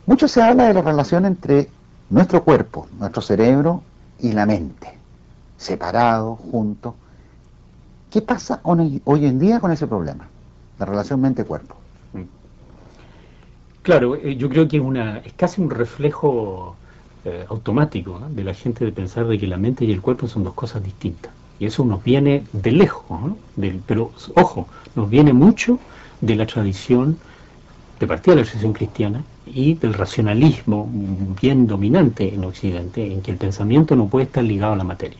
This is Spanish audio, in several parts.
Mucho se habla de la relación entre nuestro cuerpo, nuestro cerebro y la mente, separados, juntos. ¿Qué pasa hoy en día con ese problema? La relación mente-cuerpo. Claro, yo creo que es casi un reflejo automático, ¿no?, de la gente, de pensar de que la mente y el cuerpo son dos cosas distintas. Y eso nos viene de lejos, ¿no? Pero, ojo, nos viene mucho de la tradición, de partida de la tradición cristiana, y del racionalismo bien dominante en Occidente, en que el pensamiento no puede estar ligado a la materia.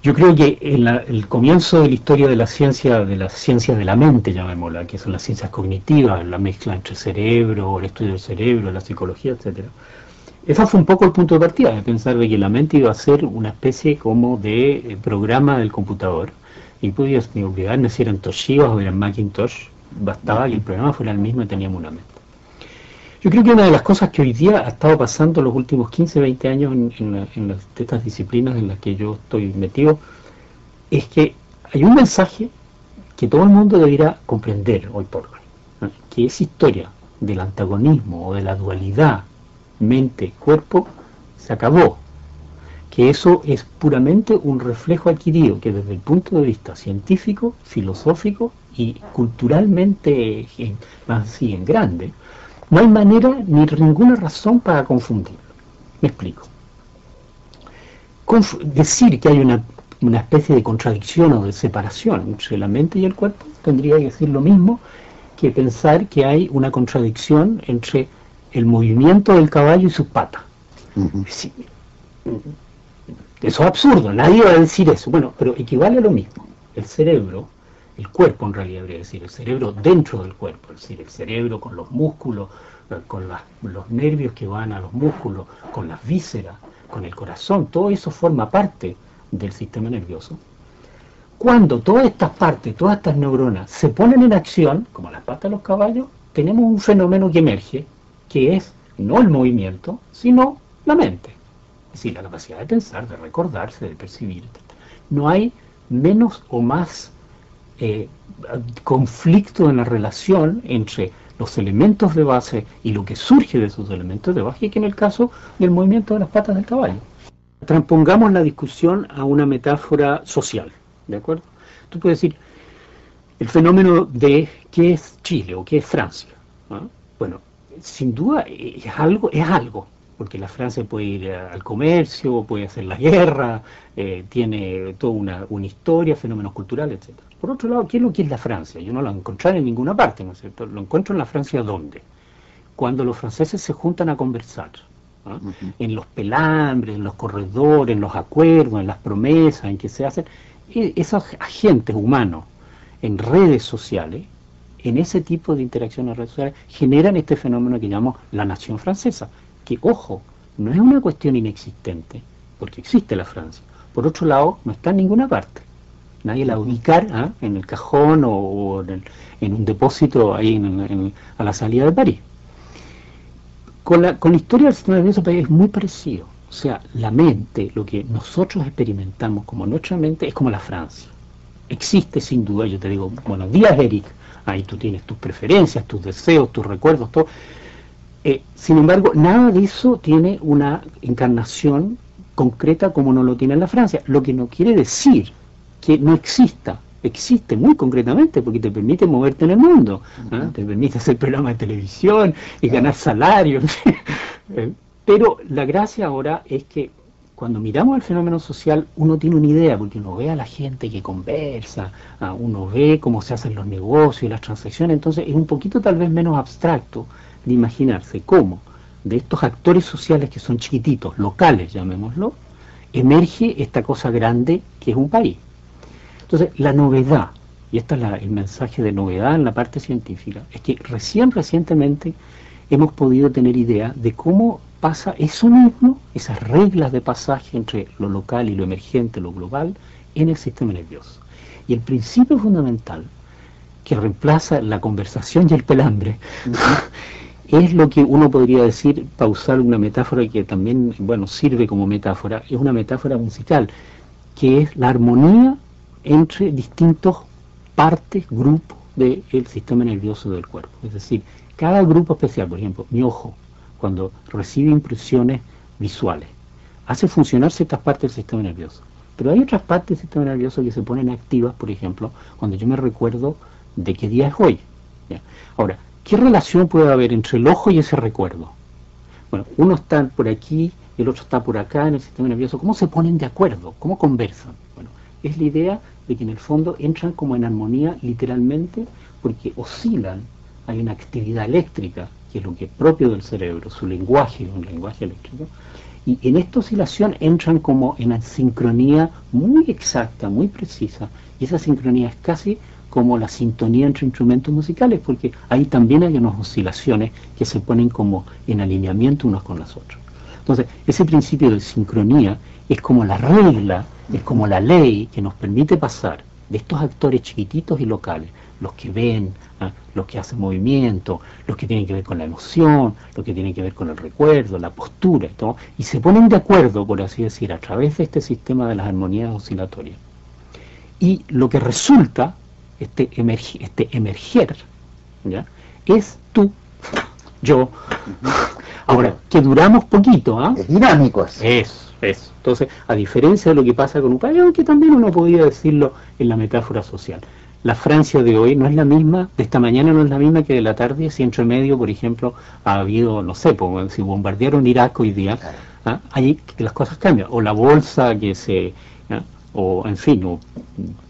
Yo creo que el comienzo de la historia de las ciencias de la mente, llamémosla, que son las ciencias cognitivas, la mezcla entre cerebro, el estudio del cerebro, la psicología, etcétera. Ese fue un poco el punto de partida, de pensar de que la mente iba a ser una especie como de programa del computador, y podías ni obligarme si eran Toshiba o eran Macintosh, bastaba que el programa fuera el mismo y teníamos una mente. Yo creo que una de las cosas que hoy día ha estado pasando los últimos 15, 20 años de estas disciplinas en las que yo estoy metido, es que hay un mensaje que todo el mundo debería comprender hoy por hoy, ¿no?, que esa historia del antagonismo o de la dualidad mente-cuerpo se acabó, que eso es puramente un reflejo adquirido, que desde el punto de vista científico, filosófico y culturalmente, más así en grande, no hay manera ni ninguna razón para confundirlo. Me explico. Decir que hay una especie de contradicción o de separación entre la mente y el cuerpo tendría que decir lo mismo que pensar que hay una contradicción entre el movimiento del caballo y sus patas. Sí, eso es absurdo, nadie va a decir eso. Bueno, pero equivale a lo mismo. El cerebro, el cuerpo en realidad debería decir, el cerebro dentro del cuerpo, es decir, el cerebro con los músculos, con los nervios que van a los músculos, con las vísceras, con el corazón, todo eso forma parte del sistema nervioso. Cuando todas estas partes, todas estas neuronas se ponen en acción, como las patas de los caballos, tenemos un fenómeno que emerge, que es no el movimiento, sino la mente. Es decir, la capacidad de pensar, de recordarse, de percibir, etc. No hay menos o más conflicto en la relación entre los elementos de base y lo que surge de esos elementos de base, que en el caso del movimiento de las patas del caballo. Transpongamos la discusión a una metáfora social, ¿de acuerdo? Tú puedes decir, el fenómeno de qué es Chile o qué es Francia, ¿no? Bueno, sin duda es algo, porque la Francia puede ir al comercio, puede hacer la guerra, tiene toda una historia, fenómenos culturales, etc. Por otro lado, ¿qué es lo que es la Francia? Yo no lo encontré en ninguna parte, ¿no es cierto? Lo encuentro en la Francia, ¿dónde? Cuando los franceses se juntan a conversar, ¿no? En los pelambres, en los corredores, en los acuerdos, en las promesas, en que se hacen, esos agentes humanos en redes sociales, en ese tipo de interacciones en redes sociales, generan este fenómeno que llamamos la nación francesa, que, ojo, no es una cuestión inexistente, porque existe la Francia. Por otro lado, no está en ninguna parte. Nadie la va a ubicar en el cajón o en un depósito ahí a la salida de París. Con la historia del sistema nervioso es muy parecido. O sea, la mente, lo que nosotros experimentamos como nuestra mente, es como la Francia. Existe sin duda, yo te digo, buenos días, Eric, ahí tú tienes tus preferencias, tus deseos, tus recuerdos, todo. Sin embargo, nada de eso tiene una encarnación concreta como no lo tiene en la Francia, lo que no quiere decir que no exista. Existe muy concretamente porque te permite moverte en el mundo, ¿eh? Te permite hacer programas de televisión y ganar salarios. Pero la gracia ahora es que cuando miramos el fenómeno social uno tiene una idea, porque uno ve a la gente que conversa, uno ve cómo se hacen los negocios y las transacciones, entonces es un poquito tal vez menos abstracto de imaginarse cómo de estos actores sociales que son chiquititos, locales llamémoslo, emerge esta cosa grande que es un país. Entonces, la novedad, y este es el mensaje de novedad en la parte científica, es que recientemente hemos podido tener idea de cómo pasa eso mismo, esas reglas de pasaje entre lo local y lo emergente, lo global, en el sistema nervioso. Y el principio fundamental, que reemplaza la conversación y el pelambre, es lo que uno podría decir, para usar una metáfora que también, bueno, sirve como metáfora, es una metáfora musical, que es la armonía entre distintos partes, grupos del sistema nervioso del cuerpo. Es decir, cada grupo especial, por ejemplo, mi ojo, cuando recibe impresiones visuales, hace funcionar ciertas partes del sistema nervioso. Pero hay otras partes del sistema nervioso que se ponen activas, por ejemplo, cuando yo me recuerdo de qué día es hoy. ¿Ya? Ahora, ¿qué relación puede haber entre el ojo y ese recuerdo? Bueno, uno está por aquí y el otro está por acá en el sistema nervioso. ¿Cómo se ponen de acuerdo? ¿Cómo conversan? Bueno, es la idea de que en el fondo entran como en armonía literalmente porque oscilan. Hay una actividad eléctrica, que es lo que es propio del cerebro, su lenguaje, un lenguaje eléctrico, y en esta oscilación entran como en una sincronía muy exacta, muy precisa, y esa sincronía es casi como la sintonía entre instrumentos musicales, porque ahí también hay unas oscilaciones que se ponen como en alineamiento unos con las otras. Entonces, ese principio de sincronía es como la regla, es como la ley que nos permite pasar de estos actores chiquititos y locales, los que ven, los que hacen movimiento, los que tienen que ver con la emoción, los que tienen que ver con el recuerdo, la postura, todo, y se ponen de acuerdo, por así decir, a través de este sistema de las armonías oscilatorias. Y lo que resulta, este emerger, ¿ya? Es tú, yo. Ahora, que duramos poquito, ¿ah? Es dinámico eso. Eso. Entonces, a diferencia de lo que pasa con un país, aunque también uno podría decirlo en la metáfora social. La Francia de hoy no es la misma, de esta mañana no es la misma que de la tarde, si entre medio, por ejemplo, ha habido, no sé, pues, si bombardearon Irak hoy día, ahí las cosas cambian. O la bolsa que se, o en fin, o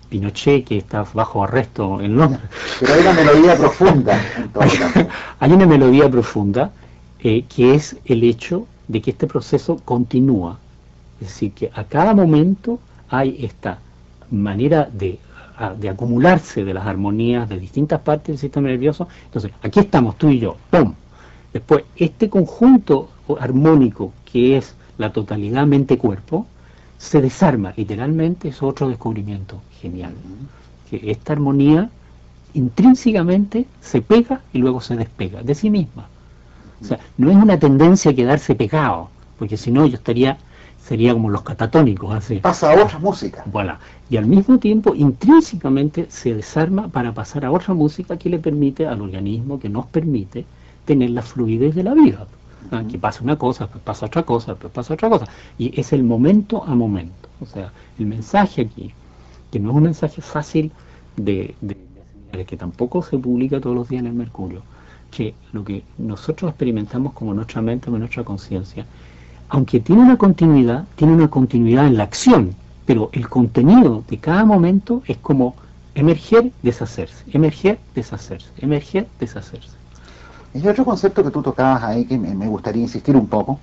Pinochet que está bajo arresto en Londres. Pero hay una melodía profunda en todo caso. Hay una melodía profunda que es el hecho de que este proceso continúa. Es decir, que a cada momento hay esta manera de acumularse de las armonías de distintas partes del sistema nervioso. Entonces, aquí estamos tú y yo, ¡pum! Después, este conjunto armónico que es la totalidad mente-cuerpo, se desarma, literalmente es otro descubrimiento genial. Que esta armonía intrínsecamente se pega y luego se despega de sí misma. O sea, no es una tendencia a quedarse pegado, porque si no yo sería como los catatónicos. Así. Pasa a otra música. Voilà. Y al mismo tiempo, intrínsecamente se desarma para pasar a otra música que le permite al organismo, que nos permite tener la fluidez de la vida. Que pasa una cosa, pues pasa otra cosa, pues pasa otra cosa. Y es el momento a momento. O sea, el mensaje aquí, que no es un mensaje fácil de que tampoco se publica todos los días en el Mercurio, que lo que nosotros experimentamos como nuestra mente, como nuestra conciencia, aunque tiene una continuidad en la acción, pero el contenido de cada momento es como emerger, deshacerse, emerger, deshacerse, emerger, deshacerse. Y hay otro concepto que tú tocabas ahí que me gustaría insistir un poco,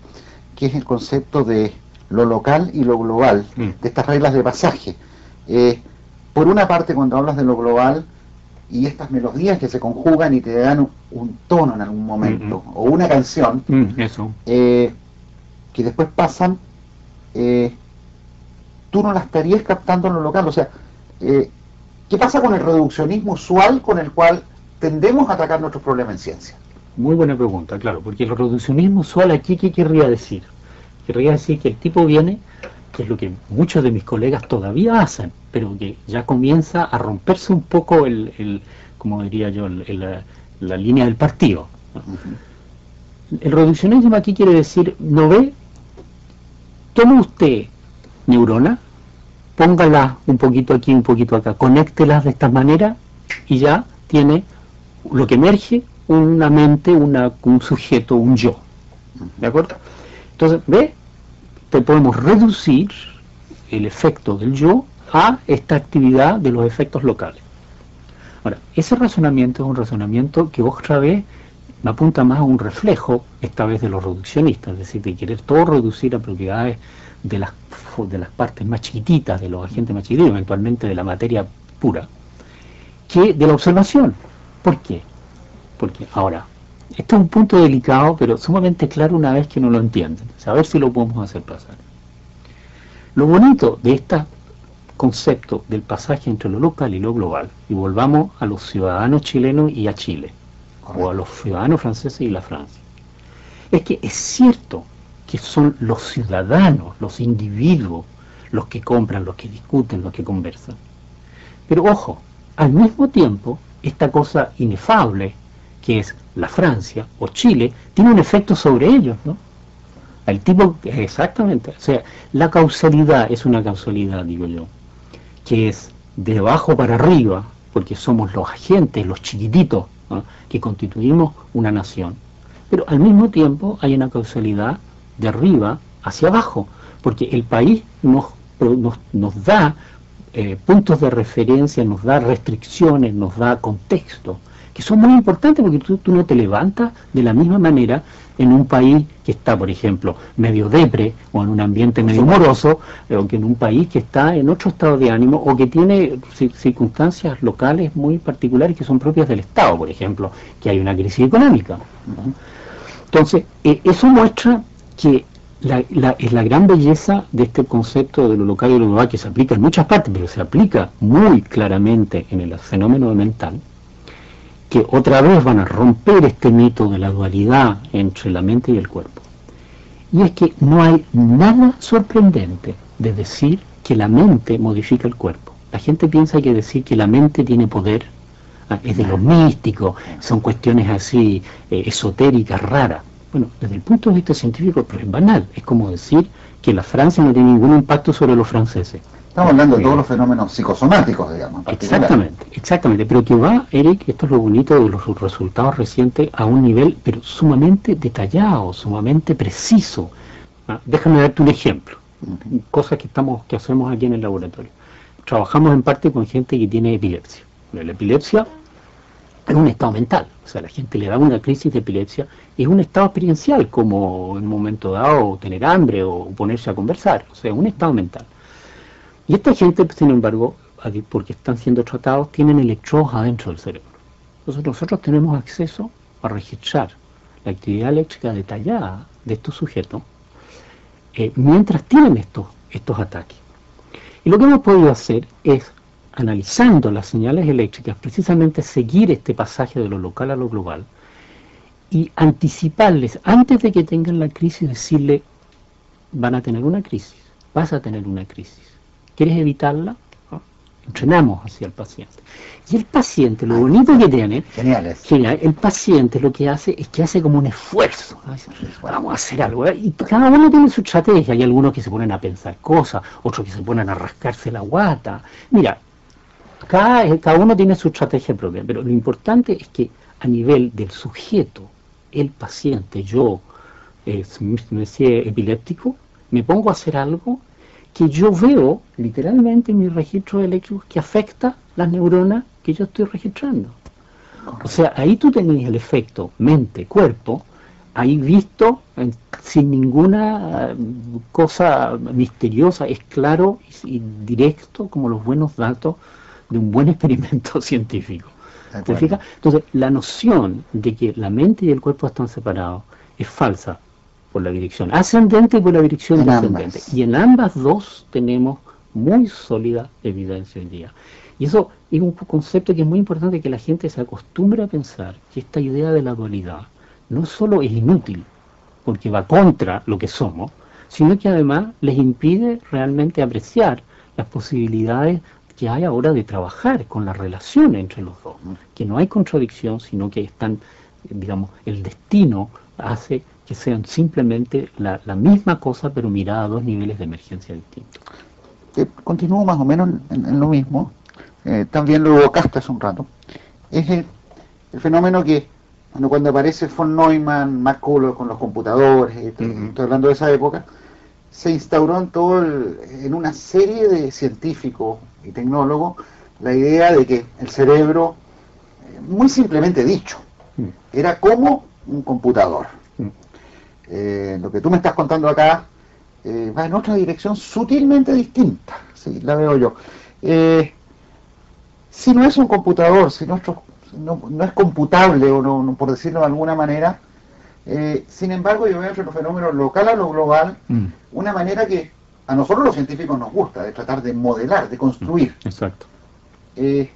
que es el concepto de lo local y lo global, de estas reglas de pasaje. Por una parte, cuando hablas de lo global y estas melodías que se conjugan y te dan un tono en algún momento, o una canción, que después pasan, tú no la estarías captando en lo local. O sea, ¿qué pasa con el reduccionismo usual con el cual tendemos a atacar nuestros problemas en ciencia? Muy buena pregunta, claro, porque el reduccionismo usual aquí, ¿qué querría decir? Querría decir que el tipo viene, que es lo que muchos de mis colegas todavía hacen, pero que ya comienza a romperse un poco como diría yo, la línea del partido, ¿no? El reduccionismo aquí quiere decir, ¿no ve? Tome usted neuronas, póngala un poquito aquí, un poquito acá, conéctelas de esta manera y ya tiene lo que emerge, una mente, un sujeto, un yo. ¿De acuerdo? Entonces, ¿ve? Te podemos reducir el efecto del yo a esta actividad de los efectos locales. Ahora, ese razonamiento es un razonamiento que otra vez me apunta más a un reflejo, esta vez de los reduccionistas, es decir, de querer todo reducir a propiedades de las partes más chiquititas, de los agentes más chiquititos, eventualmente de la materia pura, que de la observación. ¿Por qué? Porque, ahora, este es un punto delicado, pero sumamente claro una vez que no lo entienden. A ver si lo podemos hacer pasar. Lo bonito de este concepto del pasaje entre lo local y lo global, y volvamos a los ciudadanos chilenos y a Chile, o a los ciudadanos franceses y la Francia, es que es cierto que son los ciudadanos, los individuos, los que compran, los que discuten, los que conversan. Pero ojo, al mismo tiempo, esta cosa inefable, que es la Francia o Chile, tiene un efecto sobre ellos, ¿no? El tipo, exactamente, o sea, la causalidad es una causalidad, digo yo, que es de abajo para arriba, porque somos los agentes, los chiquititos, ¿no?, que constituimos una nación. Pero al mismo tiempo hay una causalidad de arriba hacia abajo, porque el país nos da puntos de referencia, nos da restricciones, nos da contexto, que son muy importantes porque tú no te levantas de la misma manera en un país que está, por ejemplo, medio depre o en un ambiente medio moroso, o que en un país que está en otro estado de ánimo o que tiene circunstancias locales muy particulares que son propias del Estado, por ejemplo, que hay una crisis económica, ¿no? Entonces, eso muestra que es la gran belleza de este concepto de lo local y lo global, que se aplica en muchas partes, pero se aplica muy claramente en el fenómeno mental, que otra vez van a romper este mito de la dualidad entre la mente y el cuerpo. Y es que no hay nada sorprendente de decir que la mente modifica el cuerpo. La gente piensa que decir que la mente tiene poder es de los místicos, son cuestiones así esotéricas, raras. Bueno, desde el punto de vista científico, pero es banal. Es como decir que la Francia no tiene ningún impacto sobre los franceses. Estamos hablando de todos los fenómenos psicosomáticos, digamos. Exactamente, exactamente. Pero que va, Eric, esto es lo bonito de los resultados recientes, a un nivel, pero sumamente detallado, sumamente preciso. Déjame darte un ejemplo. Cosas que hacemos aquí en el laboratorio. Trabajamos en parte con gente que tiene epilepsia. La epilepsia es un estado mental, o sea, la gente le da una crisis de epilepsia, es un estado experiencial, como en un momento dado tener hambre o ponerse a conversar, o sea, un estado mental. Y esta gente, sin embargo, porque están siendo tratados, tienen electrodos adentro del cerebro. Entonces nosotros tenemos acceso a registrar la actividad eléctrica detallada de estos sujetos mientras tienen estos ataques. Y lo que hemos podido hacer es, analizando las señales eléctricas, precisamente seguir este pasaje de lo local a lo global y anticiparles, antes de que tengan la crisis, decirle, van a tener una crisis, vas a tener una crisis. ¿Quieres evitarla? ¿No? Entrenamos hacia el paciente. Y el paciente, lo bonito que tiene, el paciente lo que hace es que hace como un esfuerzo, ¿no? Dice, vamos a hacer algo, ¿eh? Y cada uno tiene su estrategia. Hay algunos que se ponen a pensar cosas, otros que se ponen a rascarse la guata. Mira, cada uno tiene su estrategia propia, pero lo importante es que a nivel del sujeto, el paciente, yo, monsieur epiléptico, me pongo a hacer algo que yo veo literalmente en mis registros eléctricos que afecta las neuronas que yo estoy registrando. O sea, ahí tú tenés el efecto mente-cuerpo, ahí visto sin ninguna cosa misteriosa, es claro y directo como los buenos datos de un buen experimento científico. ¿Te fijas? Entonces, la noción de que la mente y el cuerpo están separados es falsa por la dirección ascendente y por la dirección descendente. Y en ambas dos tenemos muy sólida evidencia hoy día. Y eso es un concepto que es muy importante, que la gente se acostumbre a pensar que esta idea de la dualidad no solo es inútil, porque va contra lo que somos, sino que además les impide realmente apreciar las posibilidades que hay ahora de trabajar con la relación entre los dos, que no hay contradicción, sino que están, digamos, el destino hace que sean simplemente la misma cosa, pero mirada a dos niveles de emergencia distintos. Continúo más o menos en lo mismo, también lo evocaste hace un rato, es el fenómeno que cuando aparece von Neumann, Max Kuhler con los computadores, estoy hablando de esa época, se instauró en una serie de científicos y tecnólogos la idea de que el cerebro, muy simplemente dicho, era como un computador. Lo que tú me estás contando acá va en otra dirección sutilmente distinta, ¿sí? La veo yo. Si no es un computador, si no es computable, o no, por decirlo de alguna manera, sin embargo yo veo entre los fenómenos local a lo global una manera que a nosotros los científicos nos gusta, de tratar de modelar, de construir. Exacto. ¿Qué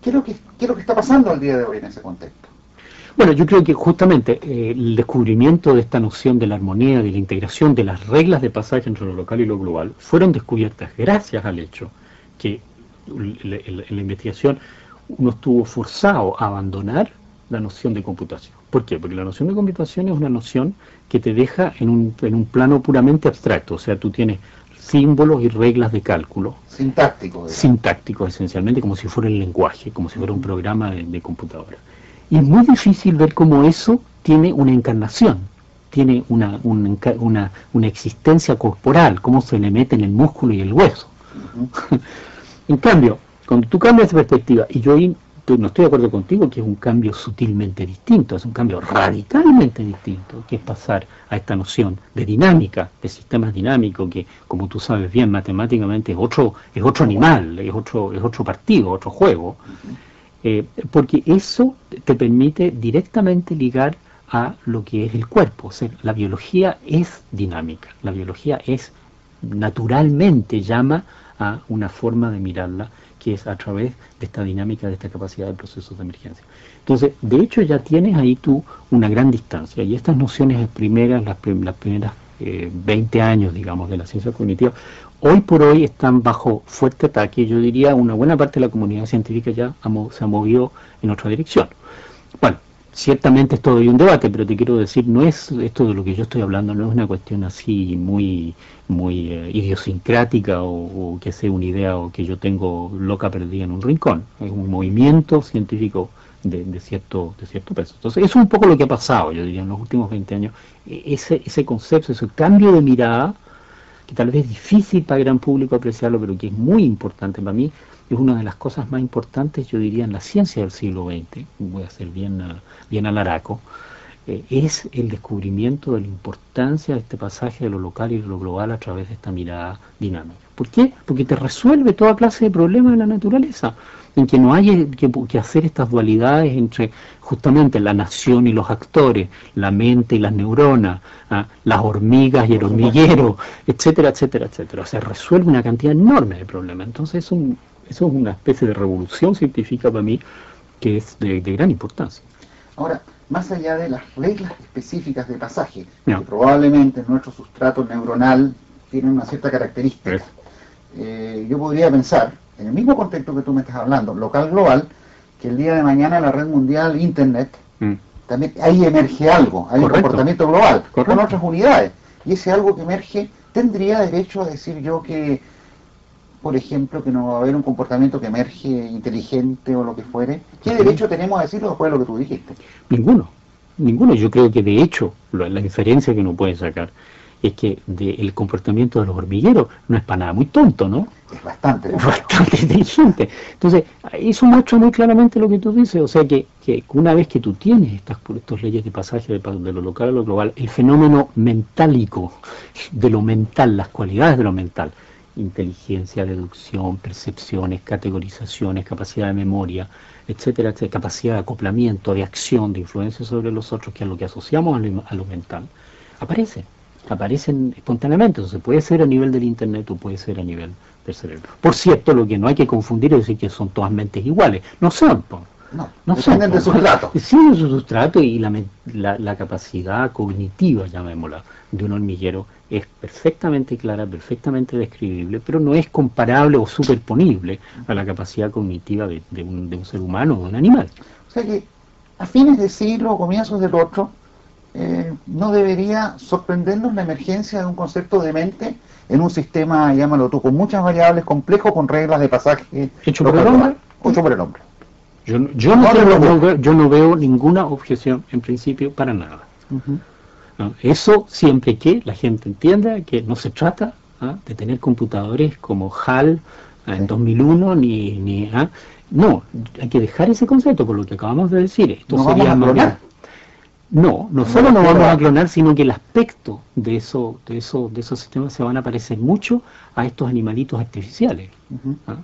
es lo que está pasando al día de hoy en ese contexto? Bueno, yo creo que justamente el descubrimiento de esta noción de la armonía, de la integración de las reglas de pasaje entre lo local y lo global, fueron descubiertas gracias al hecho que en la investigación uno estuvo forzado a abandonar la noción de computación. ¿Por qué? Porque la noción de computación es una noción que te deja en un plano puramente abstracto, o sea, tú tienes símbolos y reglas de cálculo. Sintáctico. Sintáctico, esencialmente, como si fuera el lenguaje, como si fuera un programa de computadora. Y es muy difícil ver cómo eso tiene una encarnación, tiene una existencia corporal, cómo se le mete en el músculo y el hueso. En cambio, cuando tú cambias de perspectiva, y yo no estoy de acuerdo contigo que es un cambio sutilmente distinto, es un cambio radicalmente distinto, que es pasar a esta noción de dinámica, de sistemas dinámicos, que como tú sabes bien, matemáticamente es otro animal, es otro partido, otro juego, porque eso te permite directamente ligar a lo que es el cuerpo. O sea, la biología es dinámica, la biología es naturalmente llama a una forma de mirarla que es a través de esta dinámica, de esta capacidad de procesos de emergencia. Entonces, de hecho ya tienes ahí tú una gran distancia, y estas nociones primeras, las primeras 20 años, digamos, de la ciencia cognitiva, hoy por hoy están bajo fuerte ataque. Yo diría una buena parte de la comunidad científica ya se ha movido en otra dirección. Bueno, ciertamente es todo un debate, pero te quiero decir, no es esto de lo que yo estoy hablando, no es una cuestión así muy idiosincrática o que sea una idea o que yo tengo loca perdida en un rincón. Es un movimiento científico de cierto peso. Entonces, eso es un poco lo que ha pasado, yo diría, en los últimos 20 años. Ese concepto, ese cambio de mirada, que tal vez es difícil para el gran público apreciarlo, pero que es muy importante para mí, es una de las cosas más importantes, yo diría, en la ciencia del siglo XX, voy a ser bien alaraco, es el descubrimiento de la importancia de este pasaje de lo local y de lo global a través de esta mirada dinámica. ¿Por qué? Porque te resuelve toda clase de problemas de la naturaleza, en que no hay que hacer estas dualidades entre justamente la nación y los actores, la mente y las neuronas, las hormigas y el hormiguero, etcétera, etcétera, etcétera. O sea, resuelve una cantidad enorme de problemas. Entonces eso es una especie de revolución científica para mí que es de gran importancia. Ahora, más allá de las reglas específicas de pasaje, que probablemente nuestro sustrato neuronal tiene una cierta característica, yo podría pensar, en el mismo contexto que tú me estás hablando, local-global, que el día de mañana la red mundial, Internet, también ahí emerge algo, hay un comportamiento global, con otras unidades, y ese algo que emerge, ¿tendría derecho a decir yo que, por ejemplo, que no va a haber un comportamiento que emerge inteligente o lo que fuere? ¿Qué derecho tenemos a decirlo después de lo que tú dijiste? Ninguno. Yo creo que de hecho la inferencia que uno puede sacar es que el comportamiento de los hormigueros no es para nada muy tonto, ¿no? Es bastante inteligente. Entonces, eso muestra muy claramente lo que tú dices, o sea que una vez que tú tienes estas leyes de pasaje de lo local a lo global, el fenómeno mentálico de lo mental, las cualidades de lo mental, inteligencia, deducción, percepciones, categorizaciones, capacidad de memoria, etcétera, etcétera, capacidad de acoplamiento, de acción, de influencia sobre los otros, que es lo que asociamos a lo mental, aparecen espontáneamente. Entonces puede ser a nivel del Internet o puede ser a nivel del cerebro. Por cierto, lo que no hay que confundir es decir que son todas mentes iguales. No son, no dependen de sustrato. Sí, de su sustrato, y la capacidad cognitiva, llamémosla, de un hormiguero es perfectamente clara, perfectamente describible, pero no es comparable o superponible a la capacidad cognitiva de un ser humano o de un animal. O sea que a fines de siglo o comienzos del otro, no debería sorprendernos la emergencia de un concepto de mente en un sistema, llámalo tú, con muchas variables, complejo, con reglas de pasaje hecho por el hombre. Yo no veo ninguna objeción en principio para nada. Eso siempre que la gente entienda que no se trata de tener computadores como HAL en 2001 no, hay que dejar ese concepto por lo que acabamos de decir. Esto no sería vamos a clonar. No solo no vamos a clonar, sino que el aspecto de esos sistemas se van a parecer mucho a estos animalitos artificiales.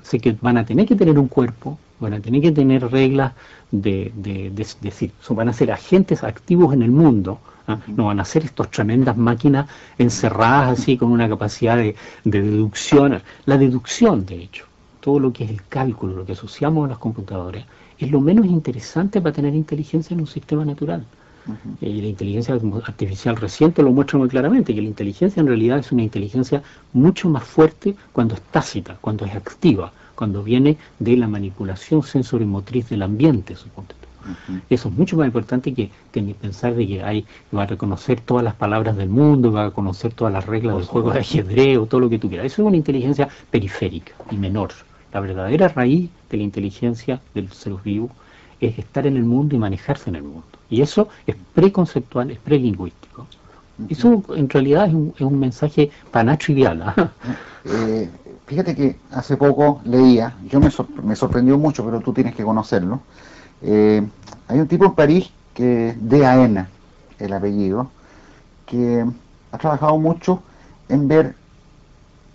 Así que van a tener que tener un cuerpo, van a tener que tener reglas de decir, van a ser agentes activos en el mundo, no van a ser estas tremendas máquinas encerradas así con una capacidad de deducción. La deducción, de hecho, todo lo que es el cálculo, lo que asociamos a las computadoras, es lo menos interesante para tener inteligencia en un sistema natural. Y la inteligencia artificial reciente lo muestra muy claramente, que la inteligencia en realidad es una inteligencia mucho más fuerte cuando es tácita, cuando es activa, cuando viene de la manipulación sensorimotriz del ambiente, suponte. Eso es mucho más importante que ni pensar de que va a reconocer todas las palabras del mundo, va a conocer todas las reglas del juego de ajedrez o todo lo que tú quieras. Eso es una inteligencia periférica y menor. La verdadera raíz de la inteligencia del ser vivo es estar en el mundo y manejarse en el mundo. Y eso es preconceptual, es prelingüístico. Eso en realidad es un mensaje para trivial. Fíjate que hace poco leía, me sorprendió mucho, pero tú tienes que conocerlo. Hay un tipo en París que D.A.N., el apellido, que ha trabajado mucho en ver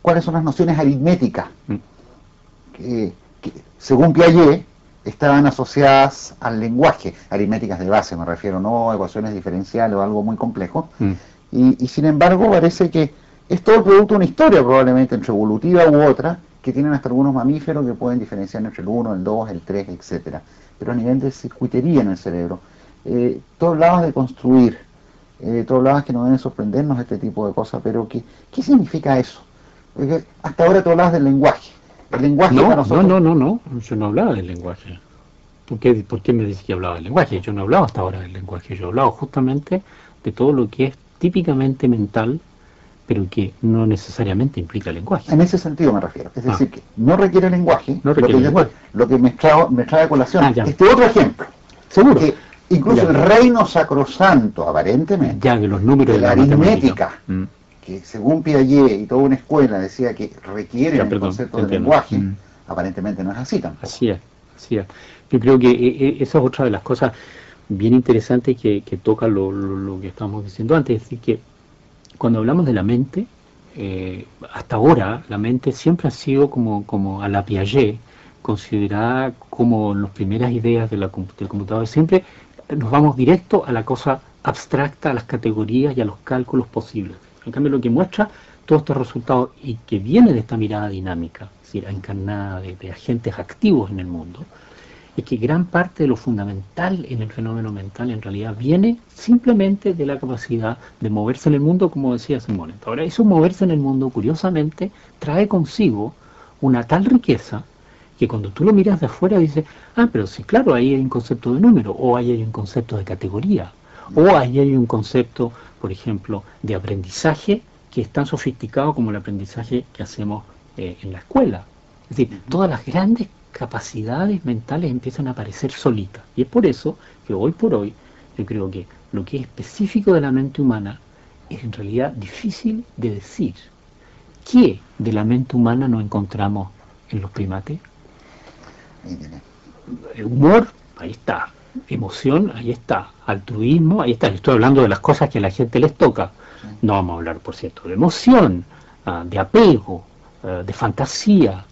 cuáles son las nociones aritméticas que según Piaget estaban asociadas al lenguaje, aritméticas de base me refiero, no ecuaciones diferenciales o algo muy complejo, y sin embargo parece que es todo el producto de una historia probablemente entre evolutiva u otra, que tienen hasta algunos mamíferos que pueden diferenciar entre el 1, el 2, el 3, etcétera, pero a nivel de circuitería en el cerebro. Tú hablabas de construir, tú hablabas que nos deben sorprendernos este tipo de cosas, pero ¿qué significa eso? Porque hasta ahora tú hablabas del lenguaje. El lenguaje para nosotros... No, yo no hablaba del lenguaje. ¿Por qué me dices que hablaba del lenguaje? Yo no hablaba hasta ahora del lenguaje, yo hablaba justamente de todo lo que es típicamente mental, pero que no necesariamente implica lenguaje. En ese sentido me refiero, es decir, que no requiere lenguaje, lo que me trae a colación. Este otro ejemplo, seguro, que incluso el reino sacrosanto, aparentemente, ya que los números de la aritmética, que según Piaget y toda una escuela decía que requiere el concepto de lenguaje, aparentemente no es así tampoco. Así es. Yo creo que esa es otra de las cosas bien interesantes que toca lo que estábamos diciendo antes, es decir, que cuando hablamos de la mente, hasta ahora la mente siempre ha sido como a la Piaget, considerada como las primeras ideas del computador. Siempre nos vamos directo a la cosa abstracta, a las categorías y a los cálculos posibles. En cambio, lo que muestra todos estos resultados y que viene de esta mirada dinámica, es decir, encarnada de agentes activos en el mundo, es que gran parte de lo fundamental en el fenómeno mental en realidad viene simplemente de la capacidad de moverse en el mundo, como decía hace un momento. Ahora, eso moverse en el mundo, curiosamente, trae consigo una tal riqueza que cuando tú lo miras de afuera dices, pero sí, claro, ahí hay un concepto de número, o ahí hay un concepto de categoría, o ahí hay un concepto, por ejemplo, de aprendizaje que es tan sofisticado como el aprendizaje que hacemos en la escuela. Es decir, todas las grandes capacidades mentales empiezan a aparecer solitas. Y es por eso que hoy por hoy yo creo que lo que es específico de la mente humana es en realidad difícil de decir. ¿Qué de la mente humana no encontramos en los primates? Humor, ahí está. Emoción, ahí está. Altruismo, ahí está. Estoy hablando de las cosas que a la gente les toca. No vamos a hablar, por cierto, de emoción, de apego, de fantasía.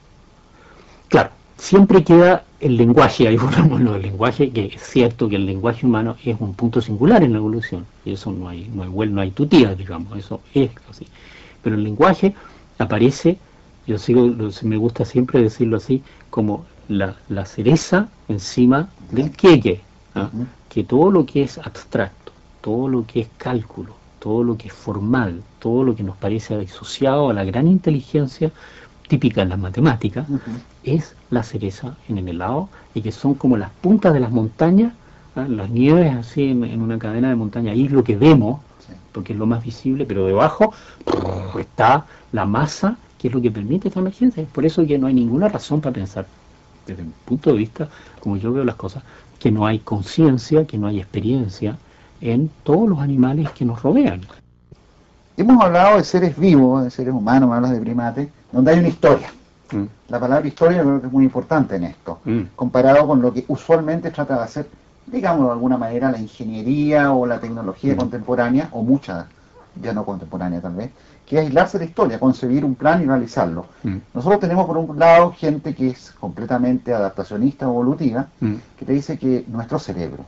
Claro, siempre queda el lenguaje, ahí volvemos lo del lenguaje, que es cierto que el lenguaje humano es un punto singular en la evolución, y eso no hay tutía, digamos, eso es así. Pero el lenguaje aparece, me gusta siempre decirlo así, como la cereza encima del queque, que todo lo que es abstracto, todo lo que es cálculo, todo lo que es formal, todo lo que nos parece disociado a la gran inteligencia típica en las matemáticas, es la cereza en el helado, y que son como las puntas de las montañas, las nieves así en una cadena de montaña, ahí es lo que vemos, porque es lo más visible, pero debajo está la masa, que es lo que permite esta emergencia. Es por eso que no hay ninguna razón para pensar, desde mi punto de vista, como yo veo las cosas, que no hay conciencia, que no hay experiencia en todos los animales que nos rodean. Hemos hablado de seres vivos, de seres humanos, me hablas de primates, donde hay una historia. La palabra historia creo que es muy importante en esto, comparado con lo que usualmente trata de hacer, digamos de alguna manera, la ingeniería o la tecnología contemporánea, o mucha, ya no contemporánea tal vez, que es aislarse de la historia, concebir un plan y realizarlo. Nosotros tenemos por un lado gente que es completamente adaptacionista o evolutiva, que te dice que nuestro cerebro,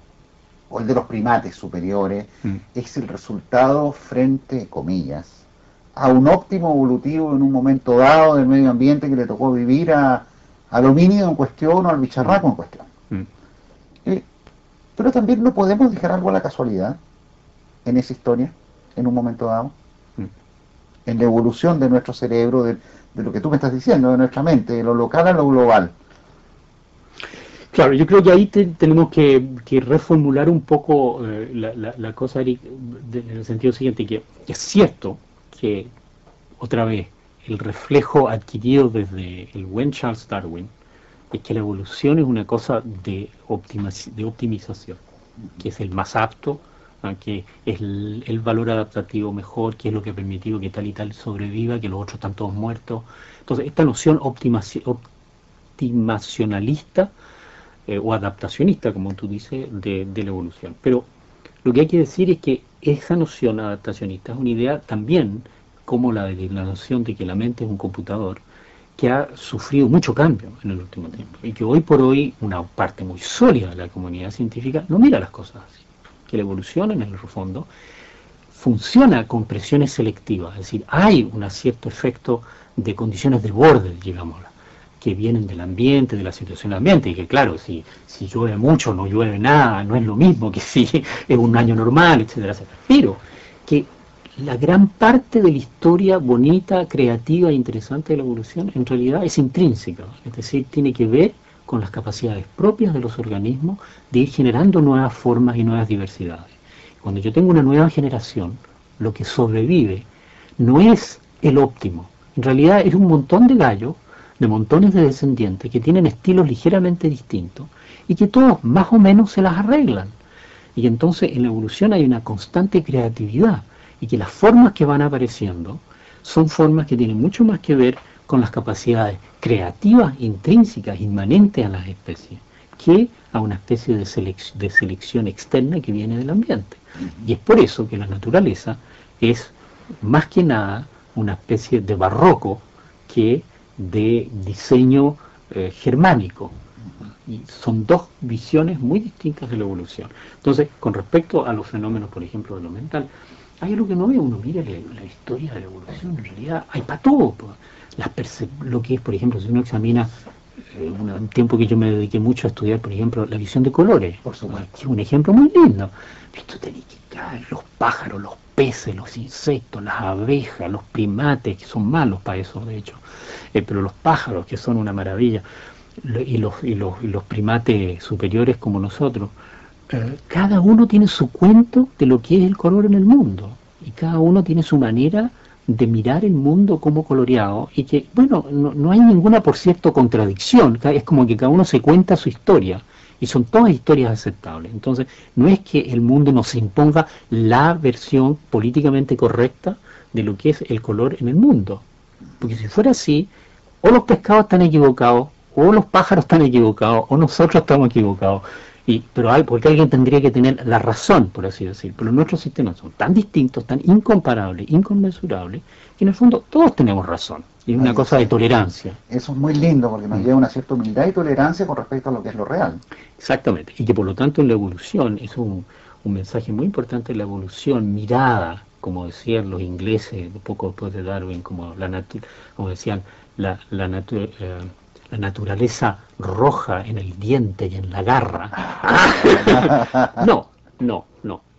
o el de los primates superiores, es el resultado frente, comillas, a un óptimo evolutivo en un momento dado del medio ambiente que le tocó vivir al homínido en cuestión o al bicharraco en cuestión. Pero también no podemos dejar algo a la casualidad en esa historia, en un momento dado, en la evolución de nuestro cerebro, de lo que tú me estás diciendo, de nuestra mente, de lo local a lo global. Claro, yo creo que ahí tenemos que reformular un poco la cosa, Eric, en el sentido siguiente, que es cierto que, otra vez, el reflejo adquirido desde el buen Charles Darwin es que la evolución es una cosa de optimización, que es el más apto, que es el valor adaptativo mejor, que es lo que ha permitido que tal y tal sobreviva, que los otros están todos muertos. Entonces, esta noción optimacionalista o adaptacionista, como tú dices, de la evolución. Pero lo que hay que decir es que esa noción adaptacionista es una idea también, como la de la noción de que la mente es un computador, que ha sufrido mucho cambio en el último tiempo y que hoy por hoy una parte muy sólida de la comunidad científica no mira las cosas así. Que la evolución, en el fondo, funciona con presiones selectivas, es decir, hay un cierto efecto de condiciones de borde, digámoslo, que vienen del ambiente, de la situación del ambiente, y que claro, si llueve mucho, no llueve nada, no es lo mismo que si es un año normal, etcétera, etcétera. Pero que la gran parte de la historia bonita, creativa e interesante de la evolución en realidad es intrínseca, es decir, tiene que ver con las capacidades propias de los organismos de ir generando nuevas formas y nuevas diversidades. Cuando yo tengo una nueva generación, lo que sobrevive no es el óptimo, en realidad es un montón de gallos, de montones de descendientes que tienen estilos ligeramente distintos y que todos más o menos se las arreglan. Y entonces en la evolución hay una constante creatividad y que las formas que van apareciendo son formas que tienen mucho más que ver con las capacidades creativas intrínsecas, inmanentes a las especies, que a una especie de selección externa que viene del ambiente. Y es por eso que la naturaleza es más que nada una especie de barroco que de diseño germánico. Y son dos visiones muy distintas de la evolución. Entonces, con respecto a los fenómenos, por ejemplo, de lo mental, hay algo que no ve, uno mira la historia de la evolución, en realidad hay para todo. Lo que es, por ejemplo, si uno examina un tiempo que yo me dediqué mucho a estudiar, por ejemplo, la visión de colores, por supuesto, que es un ejemplo muy lindo. Esto tenés que caer, los pájaros, los peces, los insectos, las abejas, los primates, que son malos para eso, de hecho, pero los pájaros, que son una maravilla, y los primates superiores como nosotros, cada uno tiene su cuento de lo que es el color en el mundo, y cada uno tiene su manera de mirar el mundo como coloreado, y que, bueno, no hay ninguna, por cierto, contradicción, es como que cada uno se cuenta su historia, y son todas historias aceptables. Entonces, no es que el mundo nos imponga la versión políticamente correcta de lo que es el color en el mundo, porque si fuera así, o los pescados están equivocados, o los pájaros están equivocados, o nosotros estamos equivocados. Pero porque alguien tendría que tener la razón, por así decir. Pero nuestros sistemas son tan distintos, tan incomparables, inconmensurables, que en el fondo todos tenemos razón. Y es una cosa de tolerancia. Eso es muy lindo porque nos lleva una cierta humildad y tolerancia con respecto a lo que es lo real. Exactamente. Y que por lo tanto en la evolución, es un mensaje muy importante de la evolución, mirada, como decían los ingleses, un poco después de Darwin, como decían, la naturaleza roja en el diente y en la garra. No.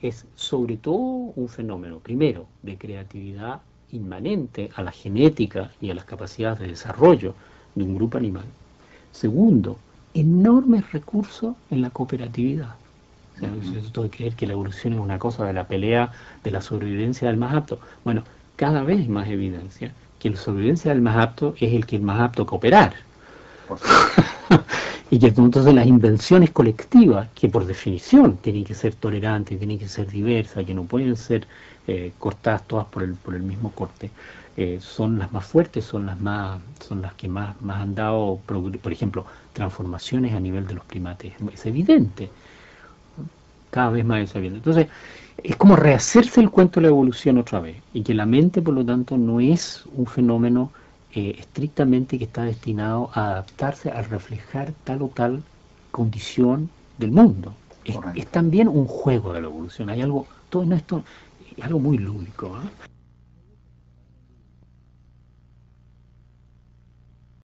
Es sobre todo un fenómeno, primero, de creatividad inmanente a la genética y a las capacidades de desarrollo de un grupo animal. Segundo, enormes recursos en la cooperatividad. O sea, esto de creer que la evolución es una cosa de la pelea, de la sobrevivencia del más apto. Bueno, cada vez hay más evidencia que la sobrevivencia del más apto es el que es más apto a cooperar. Y que entonces las invenciones colectivas, que por definición tienen que ser tolerantes, tienen que ser diversas, que no pueden ser cortadas todas por el mismo corte, son las más fuertes, son las que más han dado, por ejemplo, transformaciones a nivel de los primates. Es evidente, cada vez más es evidente. Entonces, es como rehacerse el cuento de la evolución otra vez, y que la mente, por lo tanto, no es un fenómeno estrictamente que está destinado a adaptarse, a reflejar tal o tal condición del mundo. Es también un juego de la evolución. Hay algo, todo esto es algo muy lúdico, ¿eh?